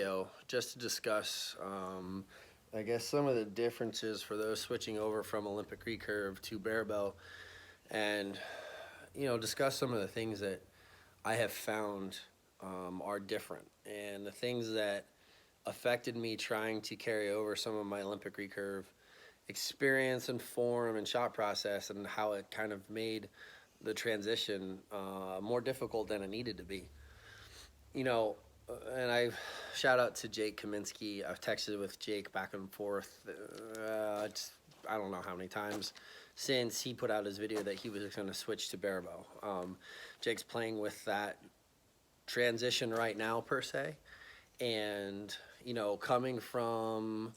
video just to discuss, I guess, some of the differences for those switching over from Olympic recurve to Barebow, and discuss some of the things that I have found are different, and the things that affected me trying to carry over some of my Olympic recurve experience and form and shot process, and how it kind of made the transition more difficult than it needed to be. You know, and I shout out to Jake Kaminsky. I've texted with Jake back and forth. I don't know how many times since he put out his video that he was going to switch to Barebow. Jake's playing with that transition right now per se, and coming from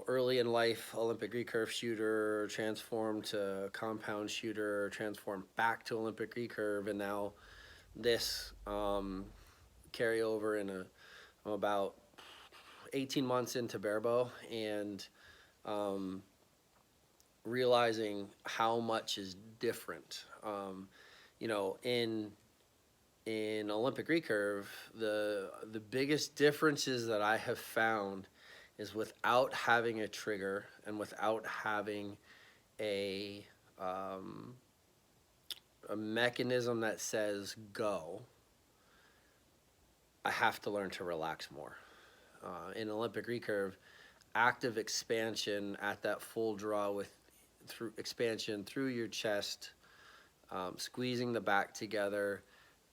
early in life Olympic recurve shooter, transformed to compound shooter, transformed back to Olympic recurve, and now this carryover I'm about 18 months into Barebow, and realizing how much is different. In Olympic recurve, the biggest differences that I have found is without having a trigger and without having a mechanism that says go, I have to learn to relax more. In Olympic recurve, active expansion at that full draw through expansion through your chest, squeezing the back together,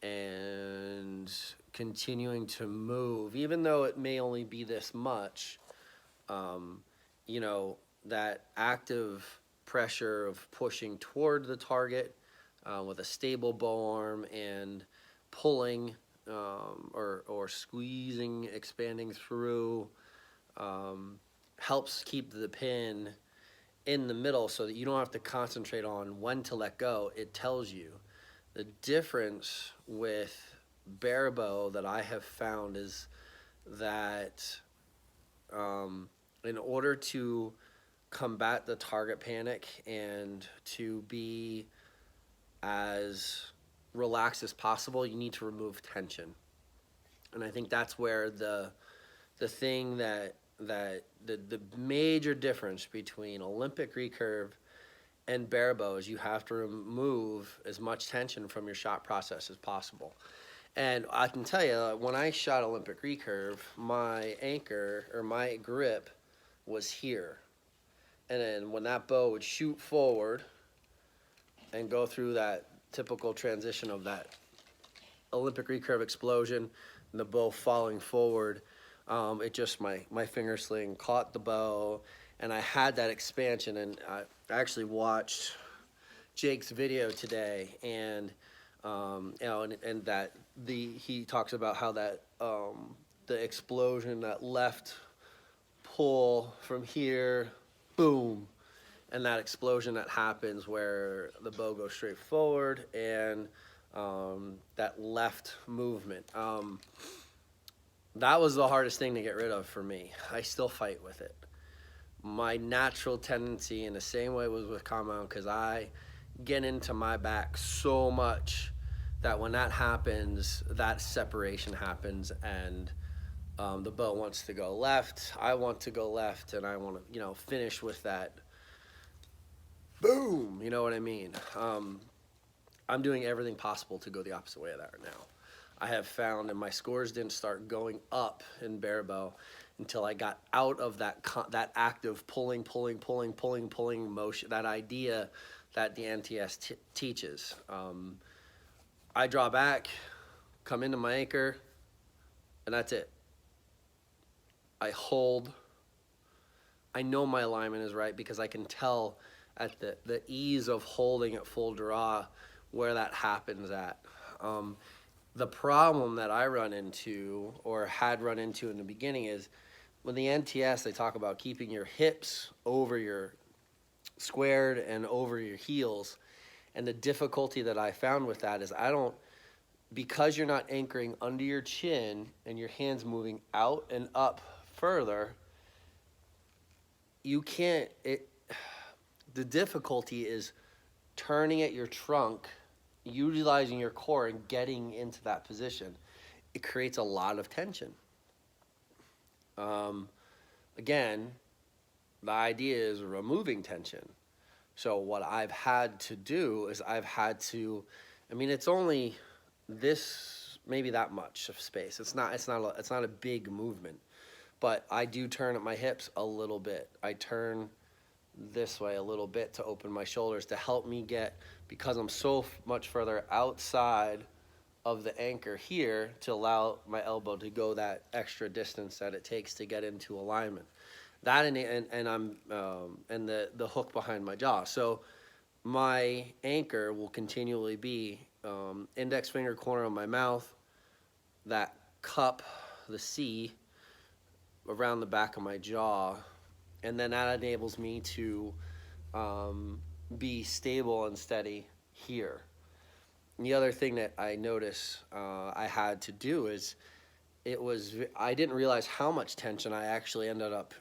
and continuing to move, even though it may only be this much. That active pressure of pushing toward the target with a stable bow arm and pulling or squeezing, expanding through, helps keep the pin in the middle so that you don't have to concentrate on when to let go. It tells you. The difference with Barebow that I have found is that in order to combat the target panic and to be as relaxed as possible, you need to remove tension. And I think that's where the thing that the major difference between Olympic recurve and Barebow is you have to remove as much tension from your shot process as possible. And I can tell you, when I shot Olympic recurve, my anchor or my grip was here. And then when that bow would shoot forward and go through that typical transition of that Olympic recurve explosion and the bow falling forward, it just, my finger sling caught the bow, and I had that expansion. And I actually watched Jake's video today, and and that he talks about how that the explosion, that left pull from here, boom, and that explosion that happens where the bow goes straight forward, and that left movement. That was the hardest thing to get rid of for me. I still fight with it. My natural tendency, in the same way was with compound, because I get into my back so much that when that happens, that separation happens, and the bow wants to go left, I want to go left, and I want to finish with that boom, you know what I mean? I'm doing everything possible to go the opposite way of that right now. I have found, and my scores didn't start going up in Barebow until I got out of that active pulling motion, that idea that the NTS teaches. I draw back, come into my anchor, and that's it. I hold. I know my alignment is right because I can tell at the ease of holding at full draw where that happens at. The problem that I run into, or had run into in the beginning, is when the NTS, they talk about keeping your hips over your squared and over your heels. And the difficulty that I found with that is because you're not anchoring under your chin and your hands moving out and up further, you can't, the difficulty is turning at your trunk, utilizing your core and getting into that position. It creates a lot of tension. Um, Again, the idea is removing tension. So what I've had to do is I've had to, I mean, it's only this, maybe that much of space. It's not a big movement, but I do turn at my hips a little bit. I turn this way a little bit to open my shoulders to help me get, because I'm so much further outside of the anchor here, to allow my elbow to go that extra distance that it takes to get into alignment. That and I'm and the hook behind my jaw. So my anchor will continually be index finger corner of my mouth, that cup, the C around the back of my jaw, and then that enables me to be stable and steady here. And the other thing that I notice I had to do is I didn't realize how much tension I actually ended up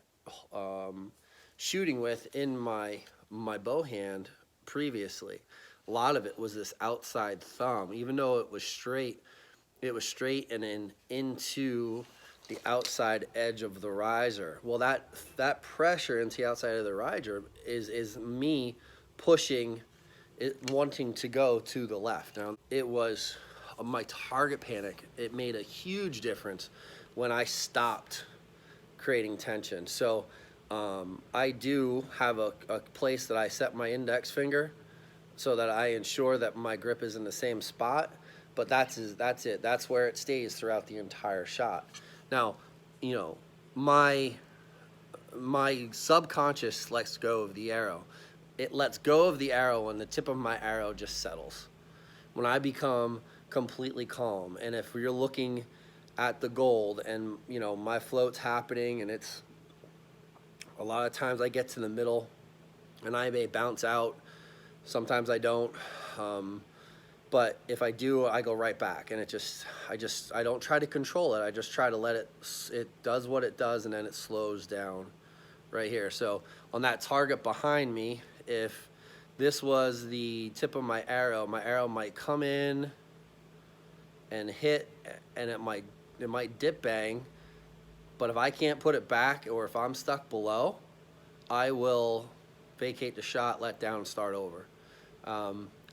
shooting with in my bow hand previously. A lot of it was this outside thumb, even though it was straight. It was straight and into the outside edge of the riser. Well, that pressure into the outside of the riser is me pushing it, wanting to go to the left. Now, it was my target panic. It made a huge difference when I stopped creating tension. So I do have a place that I set my index finger so that I ensure that my grip is in the same spot, but that's it. That's where it stays throughout the entire shot. Now, you know, my subconscious lets go of the arrow. It lets go of the arrow when the tip of my arrow just settles. When I become completely calm, and if you're looking at the gold and, you know, my float's happening, and it's a lot of times I get to the middle and I may bounce out. Sometimes I don't. But if I do, I go right back, and I don't try to control it. I just try to let it does what it does, and then it slows down right here. So on that target behind me, if this was the tip of my arrow might come in and hit, and it might dip bang. But if I can't put it back, or if I'm stuck below, I will vacate the shot, let down, and start over.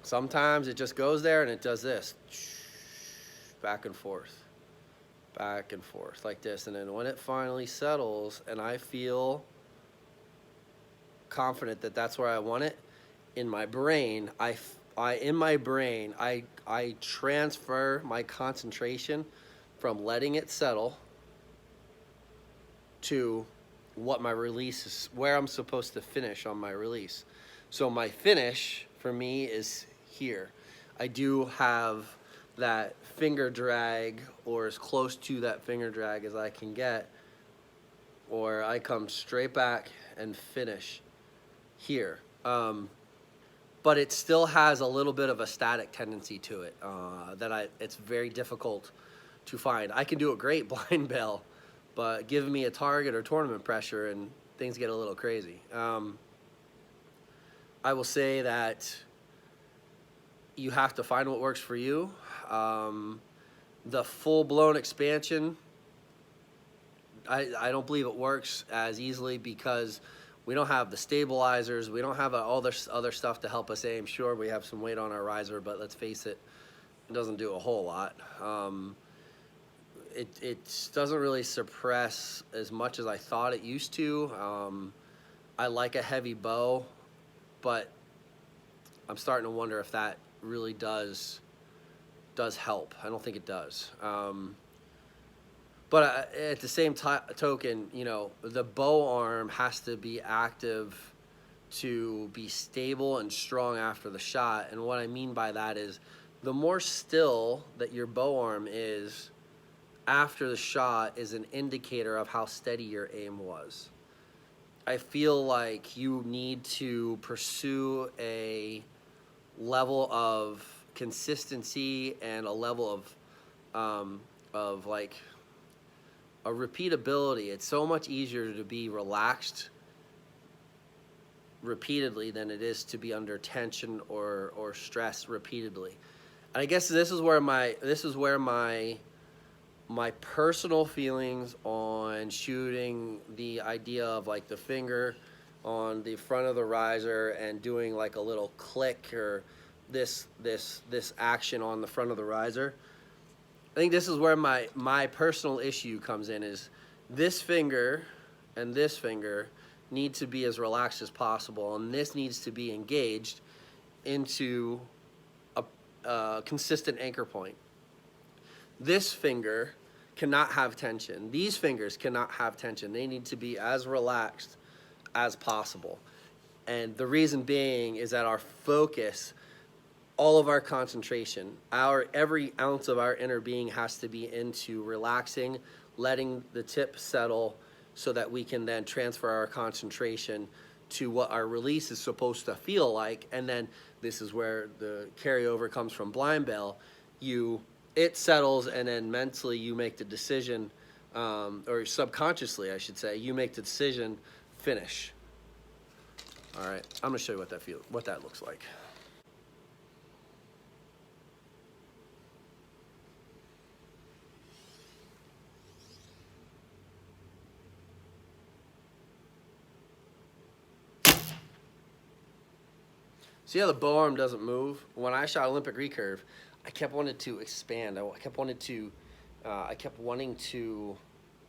Sometimes it just goes there and it does this, back and forth like this. And then when it finally settles and I feel confident that that's where I want it, in my brain, I transfer my concentration from letting it settle to what my release is, where I'm supposed to finish on my release. So my finish for me is here. I do have that finger drag, or as close to that finger drag as I can get, or I come straight back and finish here. But it still has a little bit of a static tendency to it it's very difficult to find. I can do a great blind bail, but give me a target or tournament pressure and things get a little crazy. I will say that you have to find what works for you. The full-blown expansion, I don't believe it works as easily because we don't have the stabilizers. We don't have all this other stuff to help us aim. Sure, we have some weight on our riser, but let's face it, it doesn't do a whole lot. It doesn't really suppress as much as I thought it used to. I like a heavy bow, but I'm starting to wonder if that really does help. I don't think it does. But at the same token, you know, the bow arm has to be active to be stable and strong after the shot. And what I mean by that is the more still that your bow arm is after the shot is an indicator of how steady your aim was. I feel like you need to pursue a level of consistency and a level of like a repeatability. It's so much easier to be relaxed repeatedly than it is to be under tension or stress repeatedly. And I guess this is where my my personal feelings on shooting the idea of like the finger on the front of the riser and doing like a little click or this action on the front of the riser. I think this is where my personal issue comes in, is this finger and this finger need to be as relaxed as possible, and this needs to be engaged into a consistent anchor point. This finger cannot have tension. These fingers cannot have tension. They need to be as relaxed as possible. And the reason being is that our focus, all of our concentration, every ounce of our inner being has to be into relaxing, letting the tip settle so that we can then transfer our concentration to what our release is supposed to feel like. And then this is where the carryover comes from blind bell. It settles, and then mentally you make the decision, or subconsciously I should say, you make the decision, finish. All right, I'm gonna show you what that looks like. See how the bow arm doesn't move? When I shot Olympic recurve, I kept wanting to expand. I kept wanting to,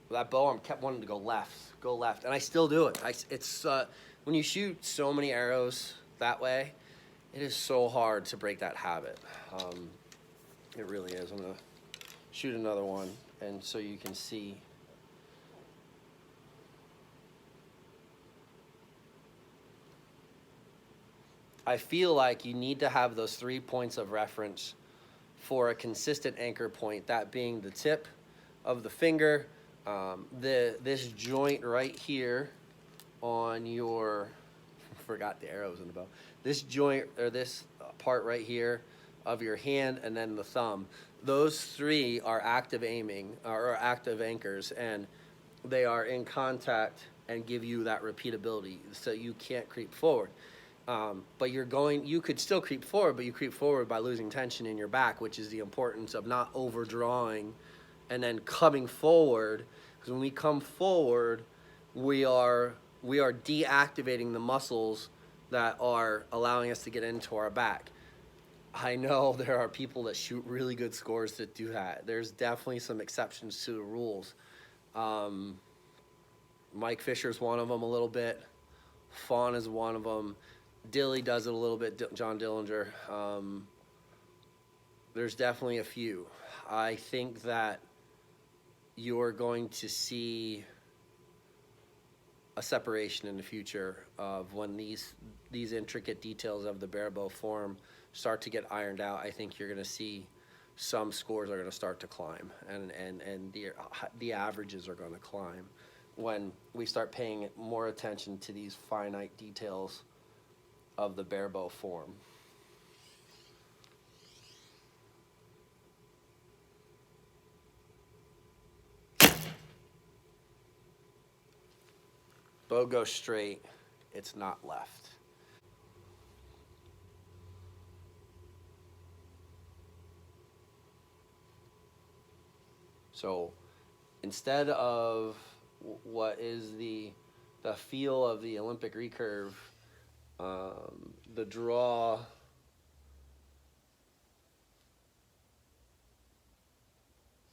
that bow arm kept wanting to go left, and I still do it. It's when you shoot so many arrows that way, it is so hard to break that habit. It really is. I'm gonna shoot another one, and so you can see. I feel like you need to have those 3 points of reference for a consistent anchor point, that being the tip of the finger, this joint right here on your, forgot the arrows in the bow, this joint, or this part right here of your hand, and then the thumb. Those three are active aiming, or active anchors, and they are in contact and give you that repeatability, so you can't creep forward. But you could still creep forward, but you creep forward by losing tension in your back, which is the importance of not overdrawing and then coming forward. Because when we come forward, we are deactivating the muscles that are allowing us to get into our back. I know there are people that shoot really good scores that do that. There's definitely some exceptions to the rules. Mike Fisher's one of them a little bit. Fawn is one of them. Dilly does it a little bit, John Dillinger. There's definitely a few. I think that you're going to see a separation in the future of when these intricate details of the Barebow form start to get ironed out. I think you're going to see some scores are going to start to climb, and the averages are going to climb when we start paying more attention to these finite details of the Barebow form. Bow goes straight, it's not left. So instead of what is the feel of the Olympic recurve, the draw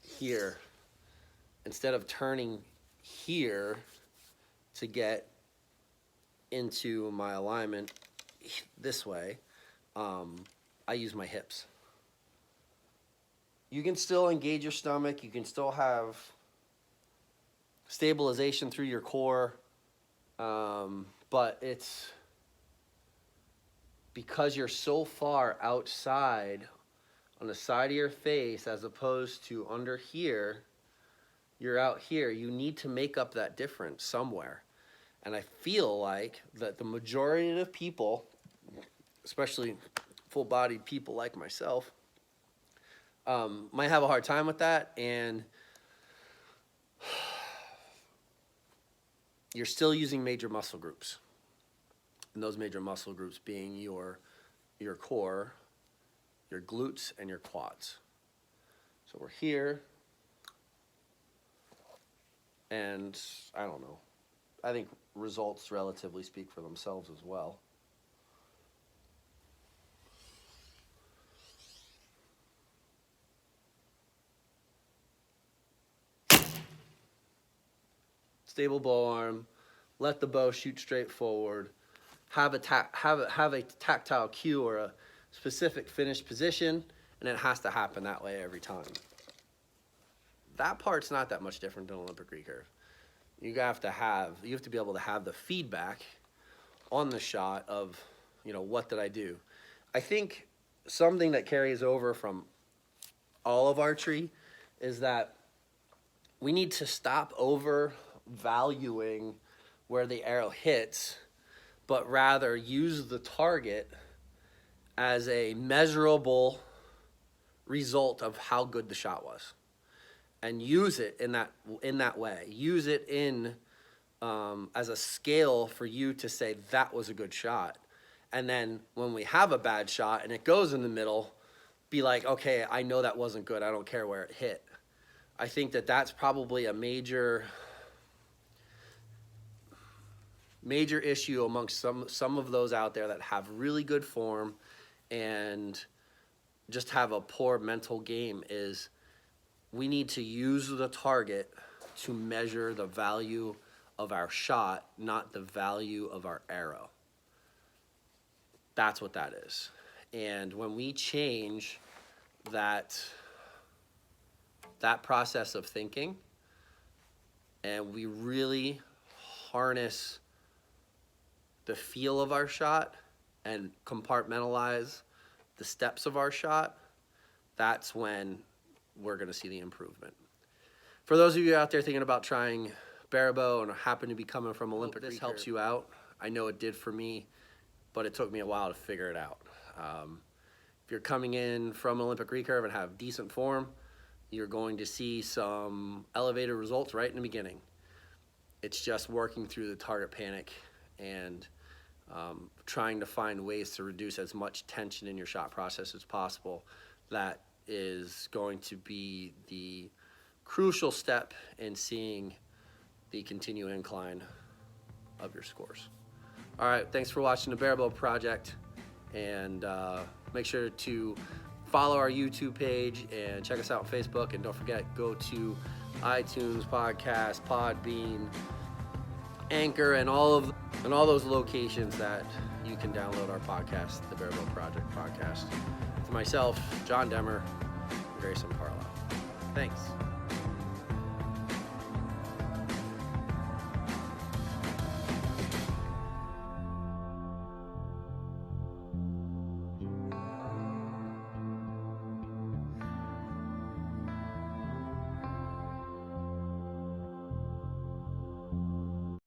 here, instead of turning here to get into my alignment this way, I use my hips. You can still engage your stomach, you can still have stabilization through your core, but it's because you're so far outside on the side of your face as opposed to under here, you're out here, you need to make up that difference somewhere. And I feel like that the majority of people, especially full-bodied people like myself, might have a hard time with that, and you're still using major muscle groups. And those major muscle groups being your core, your glutes, and your quads. So we're here, And I don't know. I think results relatively speak for themselves as well. Stable bow arm, let the bow shoot straight forward, have a tactile cue or a specific finished position, and it has to happen that way every time. That part's not that much different than Olympic recurve. You have to be able to have the feedback on the shot of, what did I do? I think something that carries over from all of archery is that we need to stop overvaluing where the arrow hits, but rather use the target as a measurable result of how good the shot was, and use it in that way. Use it as a scale for you to say that was a good shot. And then when we have a bad shot and it goes in the middle, be like, okay, I know that wasn't good. I don't care where it hit. I think that that's probably a major issue amongst some of those out there that have really good form and just have a poor mental game, is we need to use the target to measure the value of our shot, not the value of our arrow. That's what that is. And when we change that process of thinking, and we really harness the feel of our shot and compartmentalize the steps of our shot, that's when we're going to see the improvement. For those of you out there thinking about trying Barebow and happen to be coming from Olympic, this helps you out. I know it did for me, but it took me a while to figure it out. If you're coming in from Olympic recurve and have decent form, you're going to see some elevated results right in the beginning. It's just working through the target panic and trying to find ways to reduce as much tension in your shot process as possible. That is going to be the crucial step in seeing the continued incline of your scores. All right, thanks for watching the Barebow project, and make sure to follow our YouTube page and check us out on Facebook, and don't forget, go to iTunes, Podcast, Podbean, Anchor, and all those locations that you can download our podcast, the Barebow Project podcast. For myself, John Demmer, Grayson Parlow. Thanks.